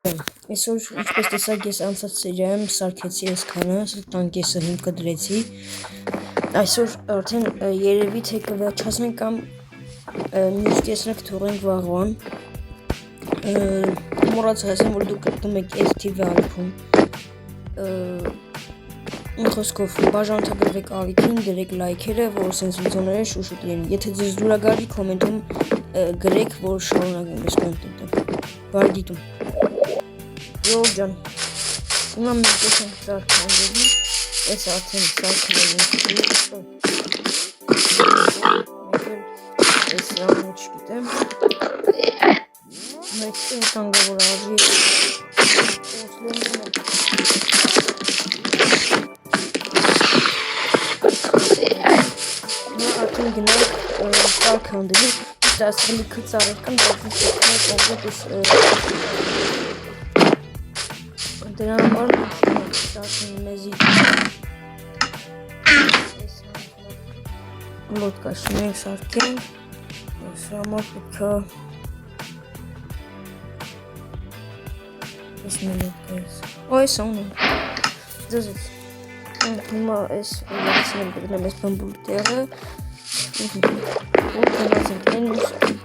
Այսօր ինչպես տեսակ ես անցած սերիայում սարքեցի այսքանը, տանկեսը հիմքը դրեցի։ Այսօր արդեն երևի թե կվերջացնենք կամ մյուս կեսը կթողենք վաղվան։ Մոռացա ասեմ, որ դուք գտնում եք այս TV ալիքում։ Խոսքով բաժանորդագրվեք ալիքին, դրեք լայքերը, որ սենց վիդեոները շուշուտ լինեն։ Եթե ձեզ դուր գալի կոմենտում գրեք, որ շարունակենք այս կոնտենտը։ Բարի դիտում։ Ջան, հիմա մենք տեսանք սարքանդելի, այս արդեն սարքանդելի այս սրամն չգիտեմ, մեկ տանգը որ արժի նա արդեն գնանք սարքանդելի, իսկ ասղելի կծարեր կան, բայց կոնկրետ դրա համար սարքին մեզի լոտկա շնենք սարքենք, սրա համար պետքա ես մենոտկա ես, այս անում, ձեզից, հիմա ես ուրացին եմ գտնեմ ես բամբուլ տեղը, ու գնացենք են ուստի,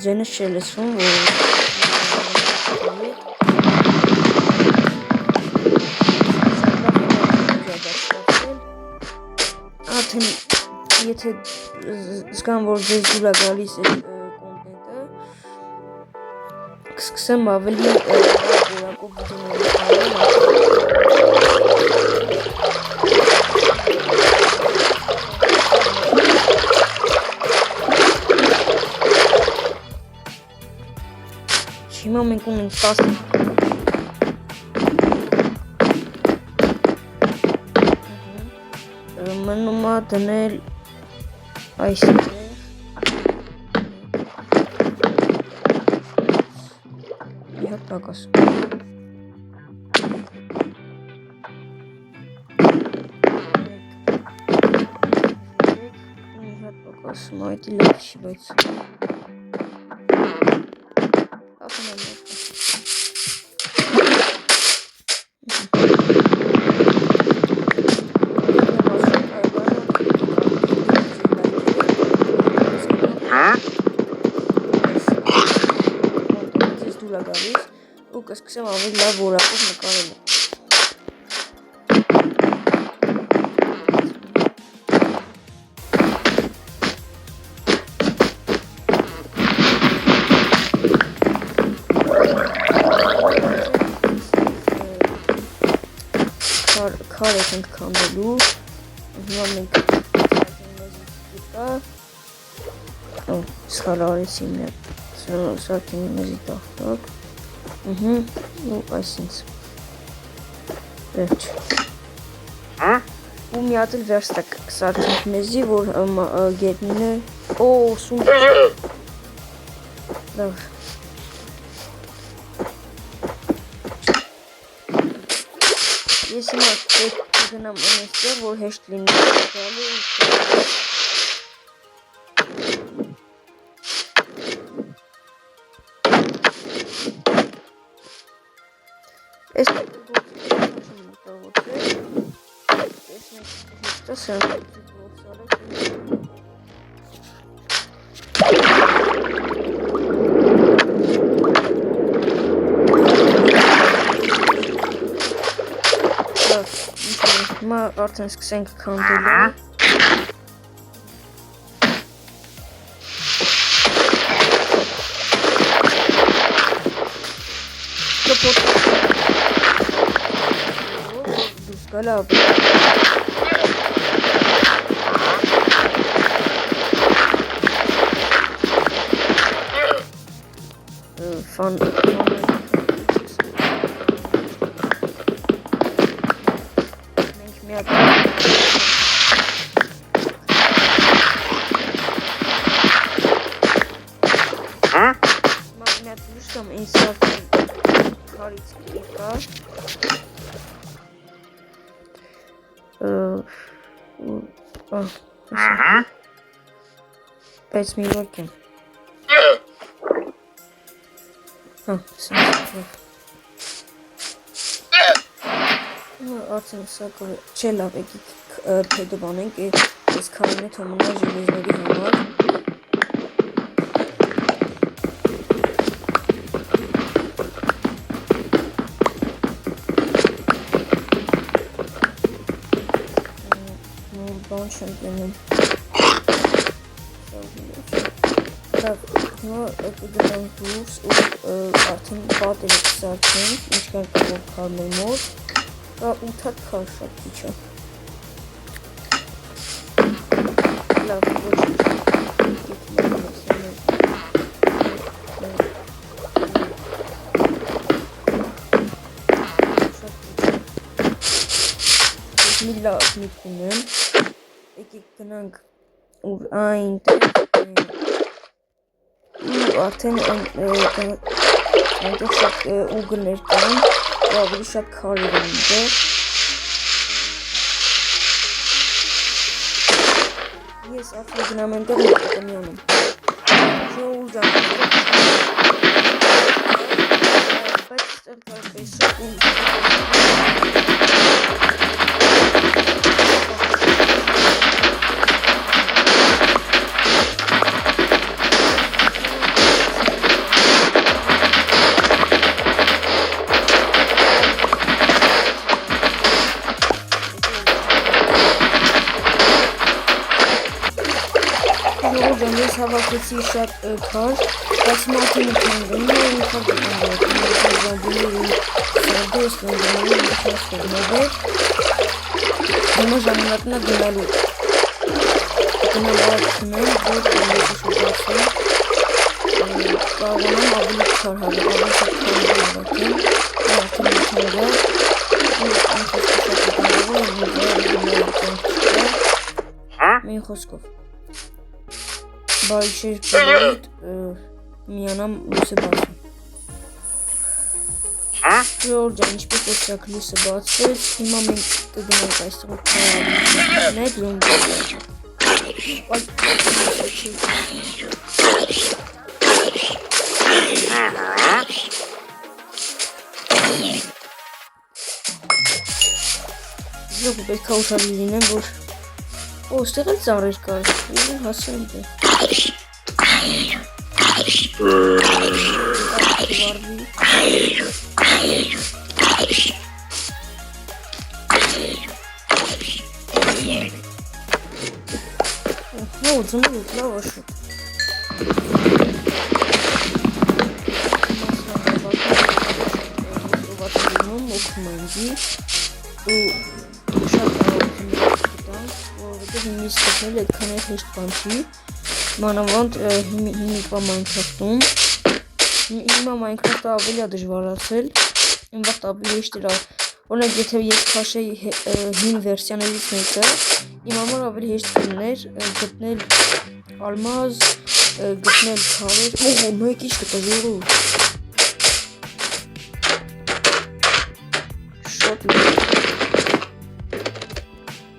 ձենս չէր լսվում, արդեն եթե զգամ, որ ձեզ դուր է գալիս այդ կոնտենտը, կսկսեմ ավելի որակով հիմա մենք ունենք 10 մնում է դնել այստեղ մի հատ պակաս մայթի լավ չի, բայց ու կսկսեմ ավելի լավ որակով նկարել քար ենք քանդելու հիմա մենք սխալ արեցի սարքին մեզի տախտակ ու այսինց վերջ ու մի հատ էլ վերստակ սարքենք մեզի, որ գետնին է սուն լավ ես հիմա կգնամ անեստեղ, որ հեշտ լինի Ես հիմա արդեն սկսենք քանդելու կպոտ Galiba. Բայց մի ворքեմ։ Արդեն սա չէ լավ եկիք փեդը բանենք, այս քարինը թոմնա ժելեզների համար։ Բան չեմ գնում։ Լավ, հիմա կգնանք դուրս ու արդեն պատերը կսարքենք, ինչքան կարող քարներ մոտ, 8 հատ քար շատ քիչ է։ Լավ, ոչինչ։ Մի լավ միտք ունեմ, եկեք գնանք ուր այնտեղ արդեն այնտեղ շատ ուգներ կան, ավելի շատ քարեր են այնտեղ։ Ես արդեն գնամ այնտեղ ու կտնի անում։ Չէ ուր ջան, բայց ստեղ կարպես շատ ու ես հավաքեցի շատ քար, բայց մատինը քանդում է ու քար հիմա ժամանակն է գնալու։ Գնամ արքնեմ, որ ես շուտացեմ, կարողանամ ավելի քար հավաքել, արդեն քանդել, մի խոսքով։ Բարի շեր պրոյդ միանամ լույսը բացում։ Ժորժ ջան, ինչպես տեսակ լույսը բացվեց, հիմա մենք կգնանք այստեղ քարավիներ Լավ պետք է ուշադիր լինեմ, որ ստեղ էլ ծառեր կար, հասան դե։ Ձմրուկ, լավ աշուտ։ Օգնում ենք ու շատ որովհետև հիմից գտնել այդքան էլ հեշտ բան չի, մանավանդ հիմիկվա Minecraft-ում, հիմա Minecraft-ը ավելի է դժվարացել, իմ վաղտ ավելի հեշտ էր, օրինակ եթե ես քաշեի հին վերսիաներից մեկը, իմ համար ավելի հեշտ կլիներ գտնել ալմազ, գտնել քարեր, մեկ ինչ գտա ժողովուրդ։ Շատ լավ։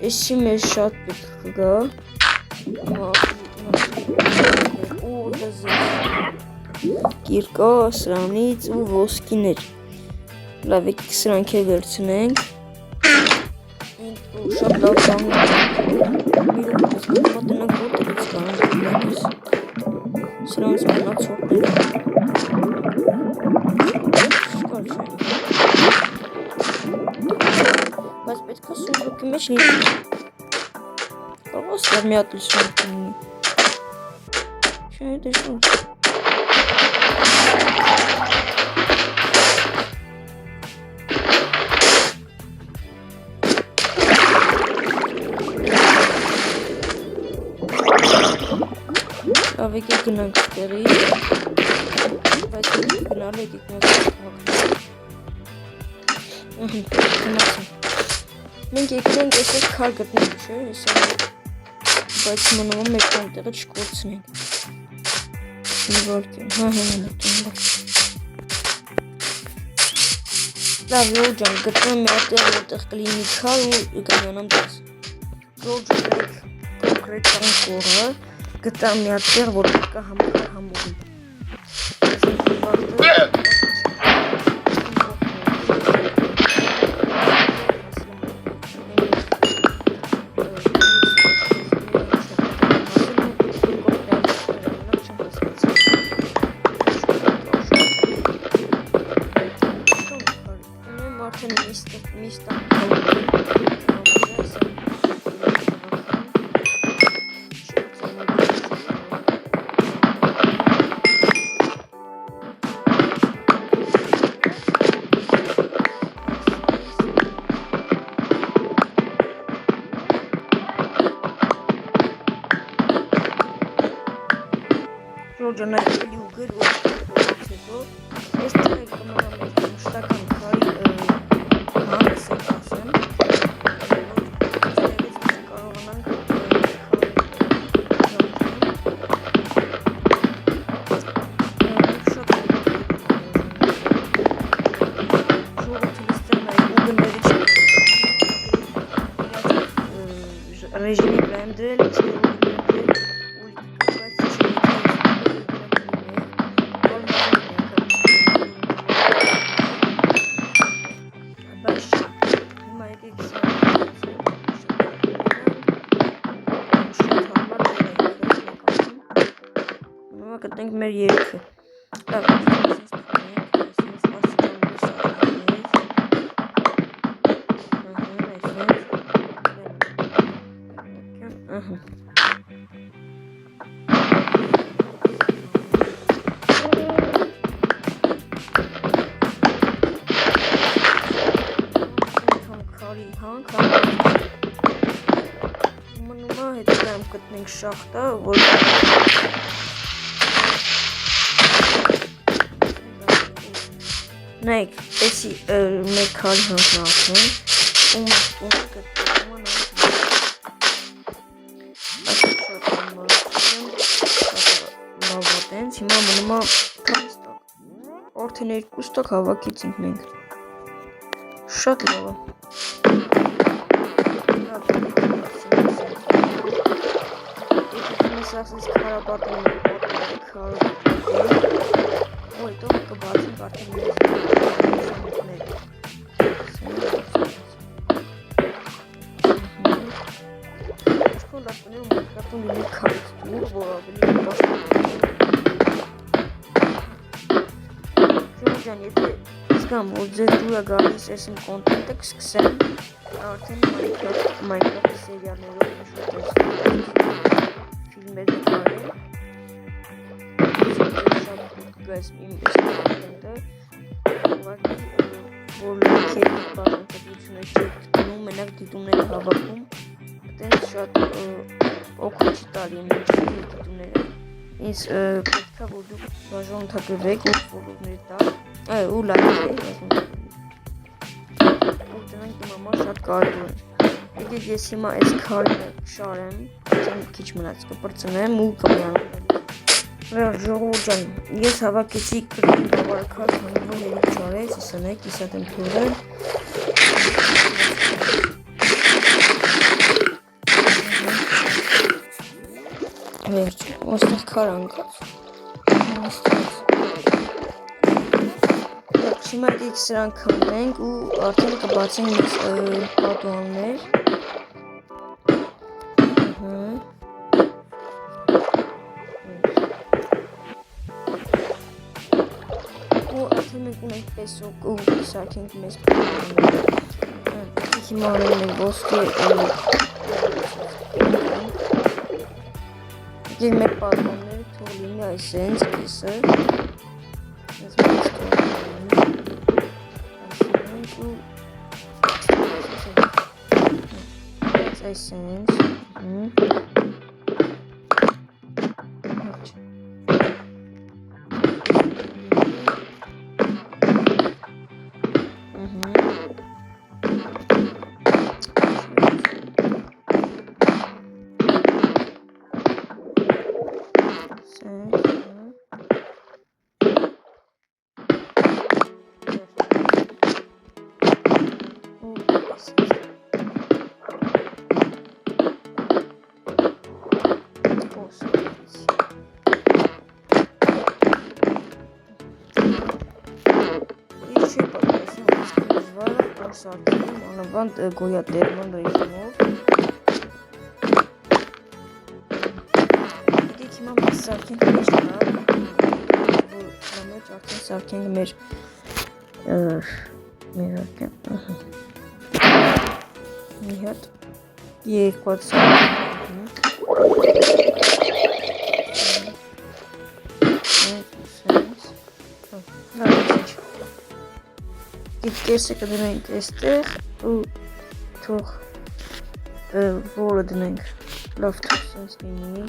Էսի մեր շատ պետք կգա, կիրկա, սրանից ու ոսկիներ, լավ եկեք սրանք է վերցնենք, շատ լավ բան մատնակ որտեղից կանանք սրանց մնացորդներ, բայց պետք է սունդուկի մեջ լինի, կարող ստեղ մի հատ սունդուկ լինի, չէ դժվար։ Լավ եկեք գնանք ստեղից, բայց գնալ եկեք մենք եկենք այսպես քար գտնենք, չէ՞, հեսա բայց մնում մեկ տեղ չկորցնենք։ Իվորքեն, լավ Ժորժան, գտնեմ մի հատեղ որտեղ կլինի քար ու կմիանամ դες։ Ժորժան կոնկրետ կորը գտամ մի հատեղ որտեղ կա համակար համուղի։ Ժորժան այդելի ուգր որ հետո ես տեղ կմնամ մեր մշտական քարի հանս ենք ասեմ տեղից կարողանանք ռեժիմի վրա եմ դրել գտնենք մեր երգը։ Լավ, այսպես թողնենք, այսպես աստիճանների սարքանից։ Քարի հանք, մնում է հետո գտնենք շախտա, որ նայեք, էսի մեր քարի հանքն ասում, ու մատկունը գտվում է նայք հիմա մնում է ստակ, արդեն 2 ստակ հավաքեցինք մենք, շատ լավ է, ասես քարապատեն Ой, то կբացենք արդեն մեզ Շքոլատներում մոտկատում լինի քարից դուր, որ ավելի Ժորժան, եթե իսկամ, որ ձեզ դուր է գալիս ես իմ կոնտենտը կսկսեմ արդեն Minecraft-ի սերիալներով ֆիլմեր նկարել guys, իմ կոնտենտը ուղղակի որ լիքեր բաժանորդություններ չեք գտնում, մենակ դիտումներ հավաքում, այդտենց շատ օգուտ չի տալի իմ դիտումները։ Ինձ պետք է որ դուք բաժանորդագրվեք ու ֆոլոուներ տալ, ու լայքեր ու դրանք իմ համար շատ կարևոր է։ Եկեք ես հիմա այս քարը շարեմ, արդեն քիչ մնաց կպրծնեմ ու կմիանամ։ Ժորժան, ես հավաքեցի կրկին բավարարքար հանվում երիք չարեց, իսանեք, իսատ եմ թողել վերջ, ոստեղ քար անկած հիմա եկեք սրանք քանդենք ու արդեն կբացենք մեզ պատուհաններ մենք ունենք պեսոկ ու սարքենք մեզ հիմա ունենք մենք ոսկե Եկեք մեր պատուհանները թող լինի այսենց կիսը ես մեզ թող այսենց սարքեմ, անավանդ գոյատերման ռեժիմով։ Եկեք հիմա մենք սարքենք մեջ նա, որ նա մեջ արդեն սարքենք մեր արկեն, մի հատ, երկու հատ սարքենք, Կեսը կդնենք այստեղ ու թող որը դնենք լավ թող սենց լինի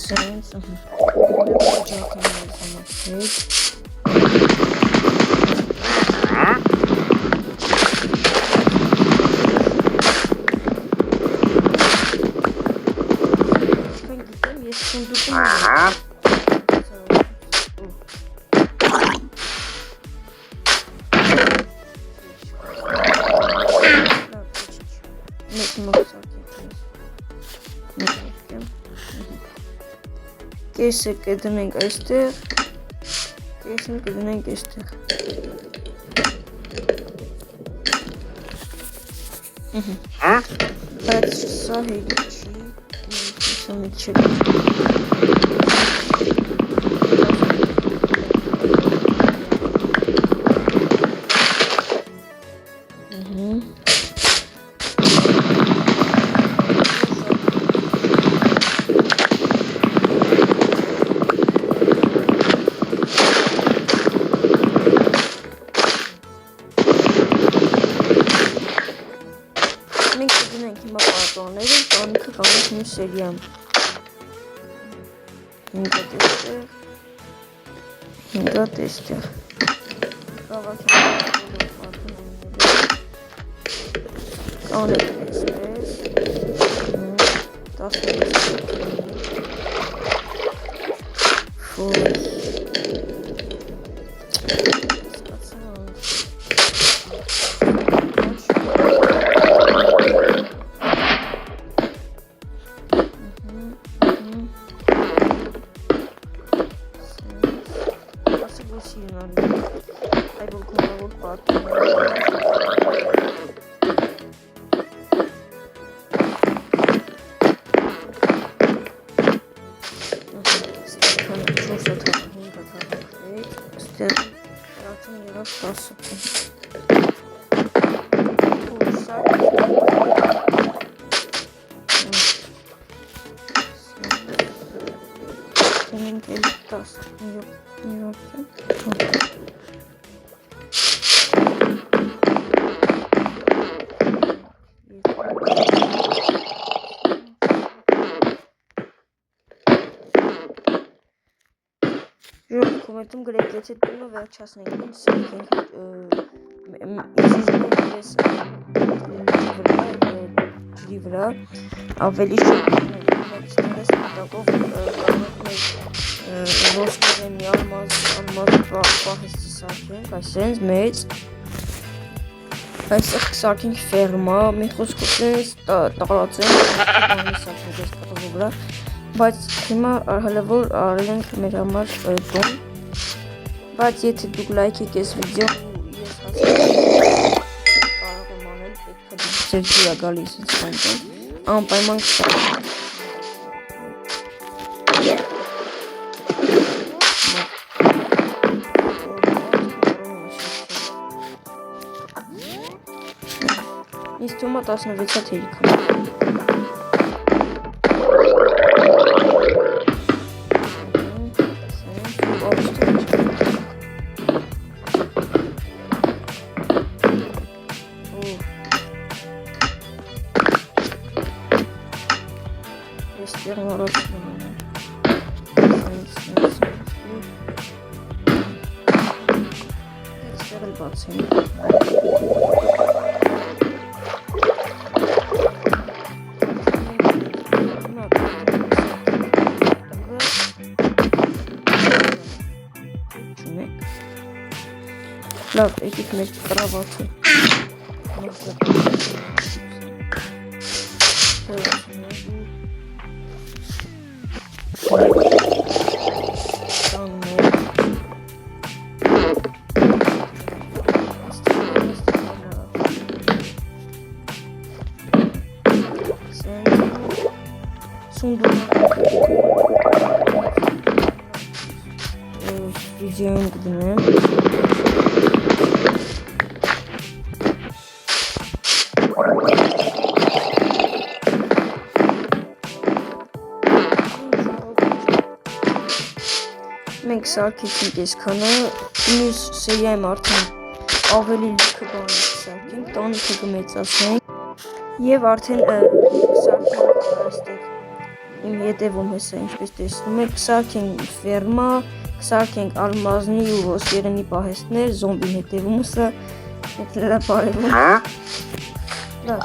սենց ջակին համացեք գիտեմ ես սունդուկում Կեսը կդնենք այստեղ, կեսը կդնենք այստեղ։ Բայց սա հելի չի, սա մի չի։ Մենք կդնենք հիմա պատոնները, տանիքը կանենք մյուս սերիան։ 5 հատ էստեղ, 5 հատ էստեղ։ Կանենք էստեղ, 10 Կոմենտում գրեք, եթե տունը վերջացնենք, ինչ սարքենք, ես ջրի վրա, ավելի շատ մեծ մտակով ոսկորեմի ալմազ պահեսցի սարքենք, այսենց մեծ, այստեղ կսարքենք ֆերմա, մի խոսքով սենց տարածենք, սարքենք ես կտովը վրա, բայց հիմա հալավոր արենք մեր համար տուն, բայց եթե դուք լայք եք ես վիդեոն ես հասկանում կարող եմ անել, պետք է դուք ձեր ջիրա գալիս ինձ կոնտեն, անպայման կսարքենք Ինձ թվում է 16 հատ հերիք է Լավ, եկեք մեր կրավացը Videoyu կդնեմ։ Մենք սարքեցինք այսքանը, մյուս սերիայում արդեն ավելի լիքը բան սարքենք, տանիքը կմեծացնենք եւ արդեն կսարքենք այստեղ իմ հետևում հեսա ինչպես տեսնում եք, կսարքենք ֆերմա, կսարքենք ալմազնի ու ոսկերենի պահեստներ, զոմբին հետևում սա դա բարևում։ Լավ։